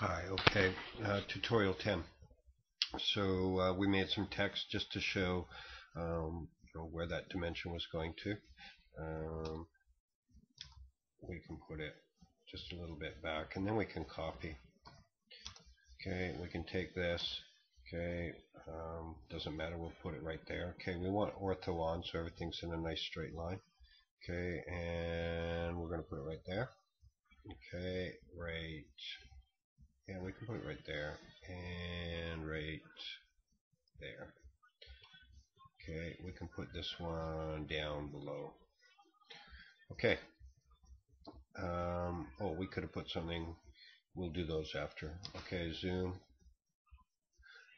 Hi, okay, tutorial 10. So we made some text just to show where that dimension was going to. Um, we can put it just a little bit back and then we can copy. Okay, we can take this. Okay, doesn't matter, we'll put it right there. Okay, we want ortho on so everything's in a nice straight line. Okay, and we're going to put it right there. Okay, right. Yeah, we can put it right there and right there. Okay, we can put this one down below. Okay. Oh, we could have put something. We'll do those after. Okay, zoom.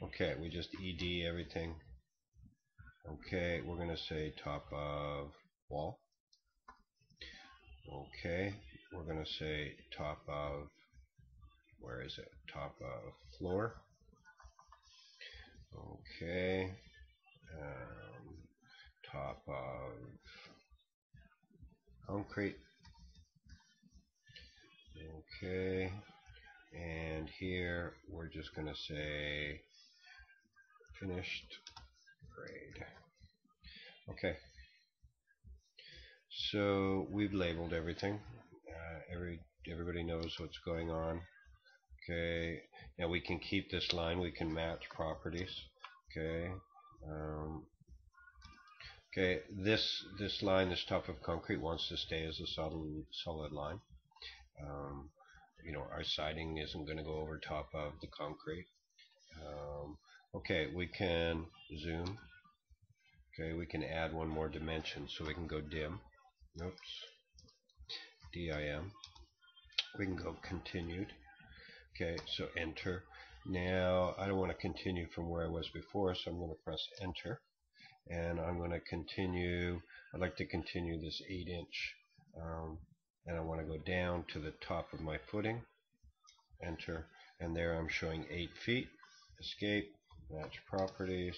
Okay, we just ED everything. Okay, we're going to say top of wall. Okay, we're going to say top of, where is it? Top of floor. Okay, top of concrete. Okay, and here we're just going to say finished grade. Okay, so we've labeled everything. Everybody knows what's going on. Okay, now we can keep this line. We can match properties. Okay, okay. This line, this top of concrete, wants to stay as a solid line. Our siding isn't going to go over top of the concrete. Okay, we can zoom. Okay, we can add one more dimension, so we can go dim. Oops, DIM. We can go continued. Okay, so enter. Now I don't want to continue from where I was before, so I'm going to press enter, and I'm going to continue. I'd like to continue this 8-inch, and I want to go down to the top of my footing. Enter, and there I'm showing 8 feet. Escape, match properties.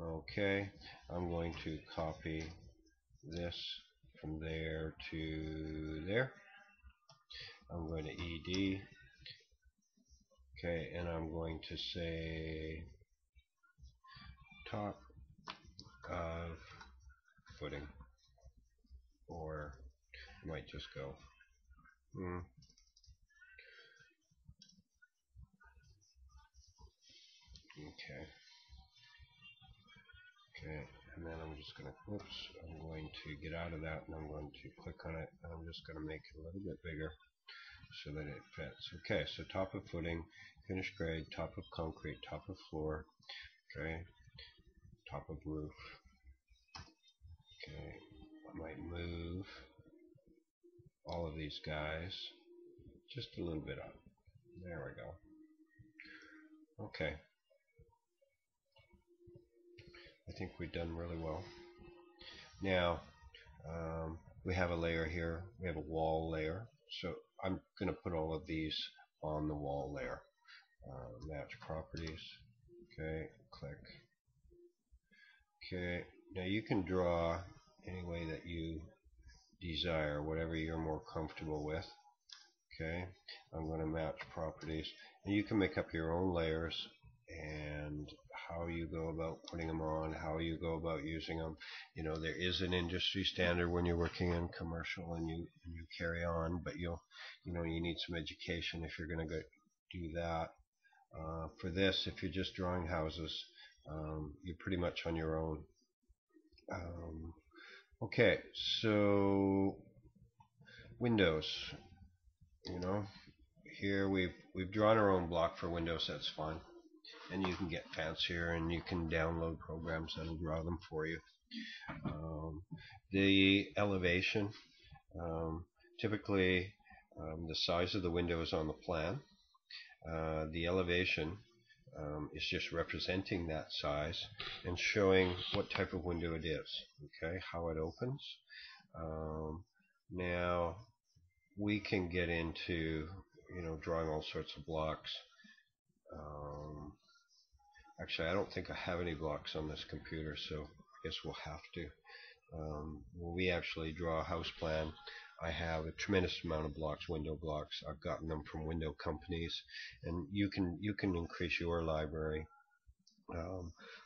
Okay, I'm going to copy this from there to there. I'm going to ED. Okay, and I'm going to say top of footing, or I might just go okay, and then I'm just going to, I'm going to get out of that, and I'm going to click on it, and I'm just going to make it a little bit bigger so that it fits. Okay, so top of footing, finished grade, top of concrete, top of floor, okay, top of roof. Okay, I might move all of these guys just a little bit up. There we go. Okay, I think we've done really well. Now, we have a layer here. We have a wall layer. So I'm going to put all of these on the wall layer. Match properties. Okay, click. Okay, now you can draw any way that you desire, whatever you're more comfortable with. Okay, I'm going to match properties. And you can make up your own layers and how you go about putting them on, how you go about using them. There is an industry standard when you're working in commercial and you carry on, but you need some education if you're going to do that. For this, if you're just drawing houses, you're pretty much on your own. Okay, so windows. Here we've drawn our own block for windows. That's fine. And you can get fancier and you can download programs that'll draw them for you. The elevation, typically the size of the window is on the plan. The elevation is just representing that size and showing what type of window it is, okay, how it opens. Now we can get into drawing all sorts of blocks. Actually, I don't think I have any blocks on this computer, so I guess we'll have to. When we actually draw a house plan, I have a tremendous amount of blocks, window blocks. I've gotten them from window companies, and you can increase your library.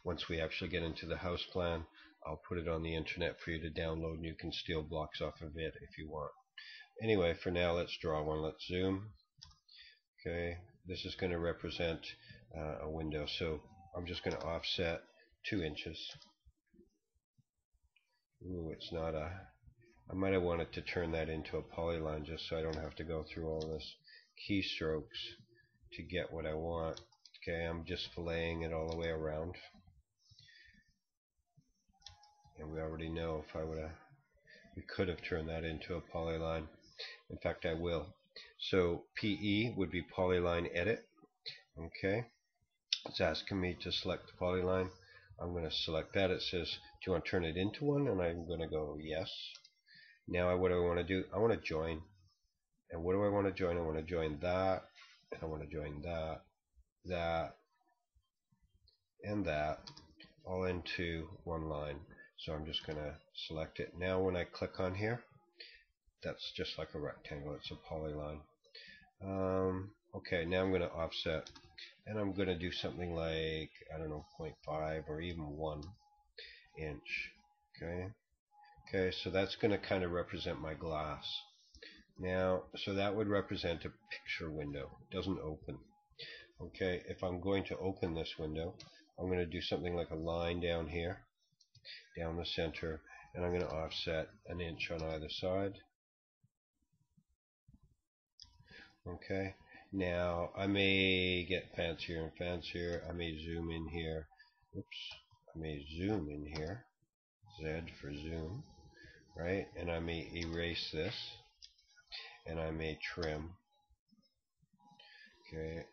Once we actually get into the house plan, I'll put it on the internet for you to download, and you can steal blocks off of it if you want. Anyway, for now, let's draw one. Let's zoom. Okay, this is going to represent a window, so I'm just going to offset 2 inches. Ooh, it's not a... I might have wanted to turn that into a polyline just so I don't have to go through all this keystrokes to get what I want. Okay, I'm just filleting it all the way around. And we already know if I would have, we could have turned that into a polyline. In fact, I will. So PE would be polyline edit. Okay, it's asking me to select the polyline. I'm going to select that. It says, do you want to turn it into one? And I'm going to go yes. Now what do I want to do? I want to join. And what do I want to join? I want to join that, and I want to join that, that, and that, all into one line. So I'm just going to select it. Now when I click on here, that's just like a rectangle. It's a polyline. Okay, now I'm going to offset, and I'm going to do something like, I don't know, 0.5 or even 1 inch. Okay, so that's going to kind of represent my glass. Now, so that would represent a picture window. It doesn't open. Okay, if I'm going to open this window, I'm going to do something like a line down here, down the center, and I'm going to offset 1 inch on either side. Okay, now I may get fancier and fancier. I may zoom in here. Oops, I may zoom in here. Z for zoom, right? And I may erase this, and I may trim. Okay,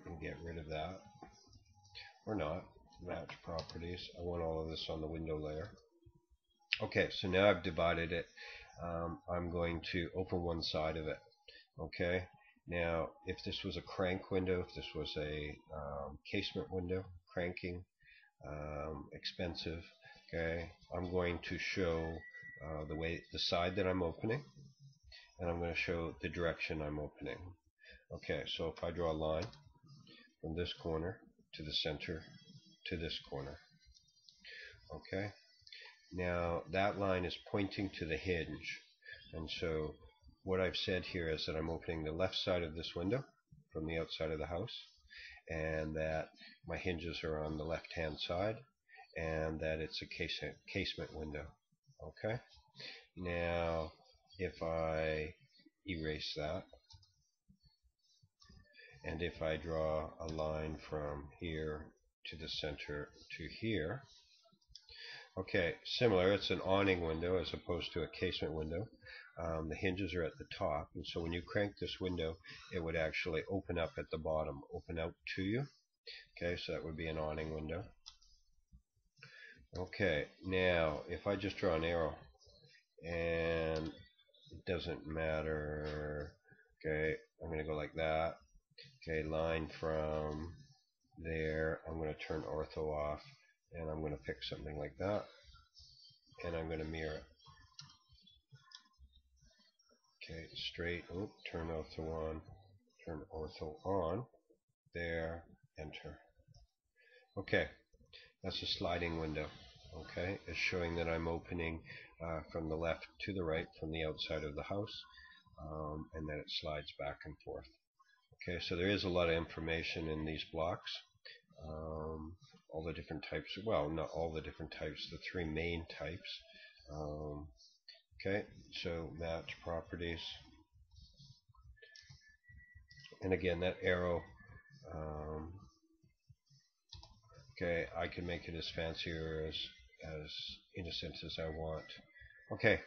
and get rid of that, or not. Match properties. I want all of this on the window layer. Okay, so now I've divided it. I'm going to open one side of it. Okay, now if this was a crank window, if this was a casement window, cranking, expensive. Okay, I'm going to show the side that I'm opening, and I'm going to show the direction I'm opening. Okay, so if I draw a line from this corner to the center to this corner. Okay, now that line is pointing to the hinge, and so what I've said here is that I'm opening the left side of this window from the outside of the house, and that my hinges are on the left hand side, and that it's a casement window. Okay, now if I erase that, and if I draw a line from here to the center to here, okay, similar, it's an awning window as opposed to a casement window. The hinges are at the top, and so when you crank this window, it would actually open up at the bottom, open out to you. Okay, so that would be an awning window. Okay, now if I just draw an arrow, and it doesn't matter, okay, I'm going to go like that. Okay, line from there, I'm going to turn ortho off, and I'm going to pick something like that, and I'm going to mirror it. Okay, straight, turn ortho on, turn ortho on, there, enter. Okay, that's a sliding window. Okay, it's showing that I'm opening from the left to the right from the outside of the house, and then it slides back and forth. Okay, so there is a lot of information in these blocks. All the different types, well, not all the different types, the 3 main types. Okay, so match properties. And again, that arrow, okay, I can make it as fancy or as innocent as I want. Okay.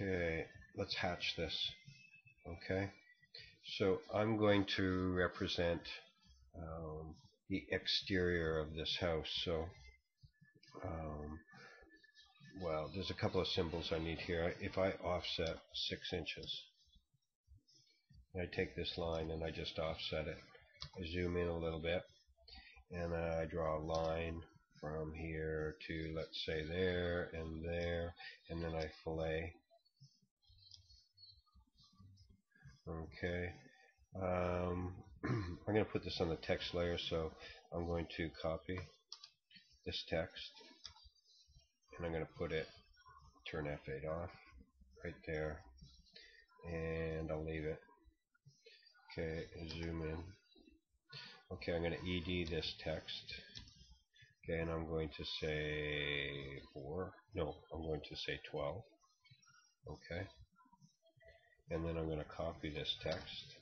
Okay, let's hatch this. Okay, so I'm going to represent the exterior of this house. So, well, there's a couple of symbols I need here. If I offset 6 inches, I take this line and I just offset it. I zoom in a little bit, and I draw a line from here to, let's say, there, and then I fillet. Okay. I'm going to put this on the text layer, so I'm going to copy this text, and I'm going to put it, turn F8 off, right there, and I'll leave it. Okay, zoom in. Okay, I'm going to ED this text. Okay, and I'm going to say 4. No, I'm going to say 12. Okay. And then I'm going to copy this text.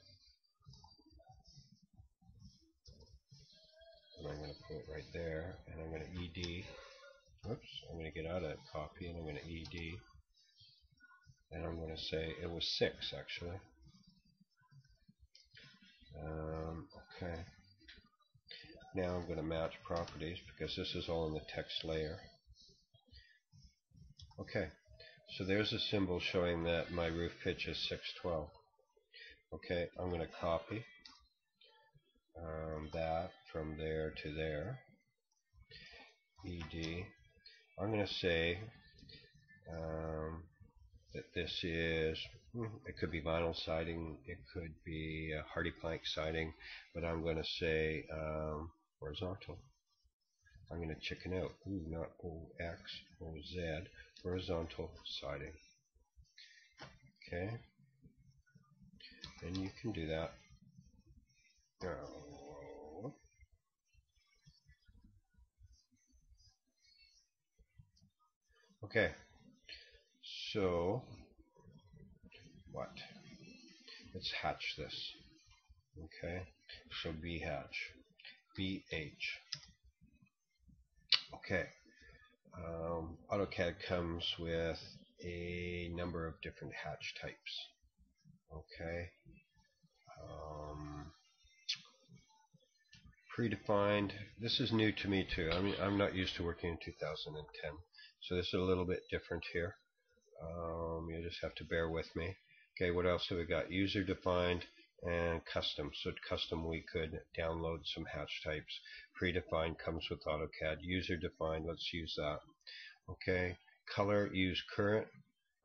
And I'm going to put it right there. And I'm going to ED. Oops, I'm going to get out of that copy and I'm going to ED. And I'm going to say it was 6 actually. Okay. Now I'm going to match properties because this is all in the text layer. Okay, so there's a symbol showing that my roof pitch is 612. Okay, I'm going to copy that from there to there. ED. I'm going to say that this is, it could be vinyl siding, it could be hardy plank siding, but I'm going to say horizontal. I'm going to chicken out. Not OX, OZ. Horizontal siding. Okay. And you can do that. Okay. So, what? Let's hatch this. Okay. So B hatch. BH. Okay. Autocad comes with a number of different hatch types. Okay. Predefined. This is new to me too. I mean, I'm not used to working in 2010, so this is a little bit different here. You just have to bear with me. Okay, what else have we got? User defined and custom. So custom, we could download some hatch types. Predefined comes with AutoCAD. User defined, let's use that. Okay, color, use current.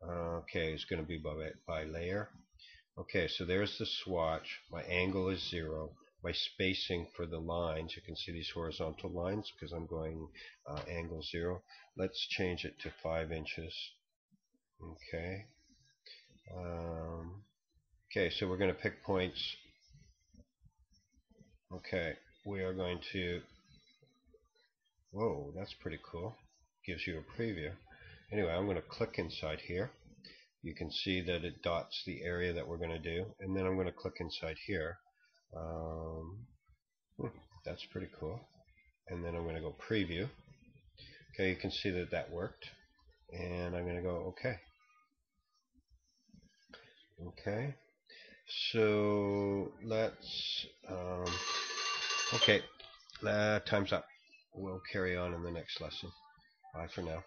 Okay, it's going to be by layer. Okay, so there's the swatch. My angle is 0. My spacing for the lines, you can see these horizontal lines because I'm going angle 0. Let's change it to 5 inches. Okay. Okay, so we're going to pick points. Okay, we are going to, whoa, that's pretty cool. Gives you a preview. Anyway, I'm going to click inside here. You can see that it dots the area that we're going to do, and then I'm going to click inside here. That's pretty cool. And then I'm going to go preview. Okay, you can see that that worked, and I'm going to go OK. Okay, so let's okay, time's up. We'll carry on in the next lesson. Bye for now.